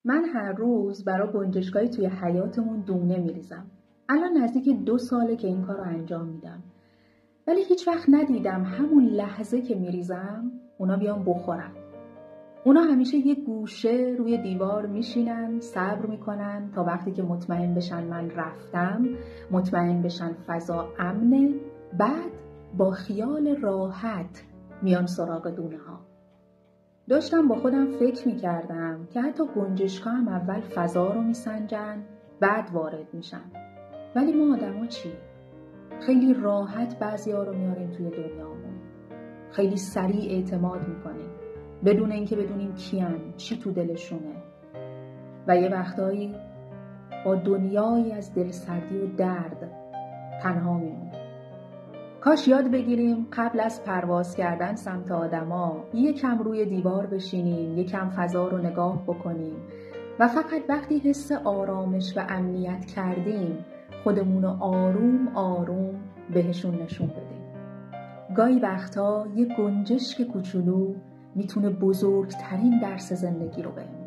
من هر روز برای گنجشگاهی توی حیاتمون دونه میریزم. الان نزدیک 2 ساله که این کار رو انجام میدم. ولی هیچ وقت ندیدم همون لحظه که میریزم اونا بیان بخورن. اونا همیشه یه گوشه روی دیوار میشینن، صبر میکنن تا وقتی که مطمئن بشن من رفتم، مطمئن بشن فضا امنه، بعد با خیال راحت میان سراغ دونه ها. داشتم با خودم فکر میکردم که حتی گنجشک‌ها هم اول فضا رو میسنجن، بعد وارد میشن. ولی ما آدما چی؟ خیلی راحت بعضیا رو میاریم توی دنیامون. خیلی سریع اعتماد میکنیم بدون اینکه بدونیم کیان، چی تو دلشونه. و یه وقتایی با دنیایی از دلسردی و درد تنها میمونیم. کاش یاد بگیریم قبل از پرواز کردن سمت آدما یکم روی دیوار بشینیم، یکم فضا رو نگاه بکنیم و فقط وقتی حس آرامش و امنیت کردیم خودمون رو آروم آروم بهشون نشون بدیم. گاهی وقتا یه گنجشک کوچولو میتونه بزرگترین درس زندگی رو بهمون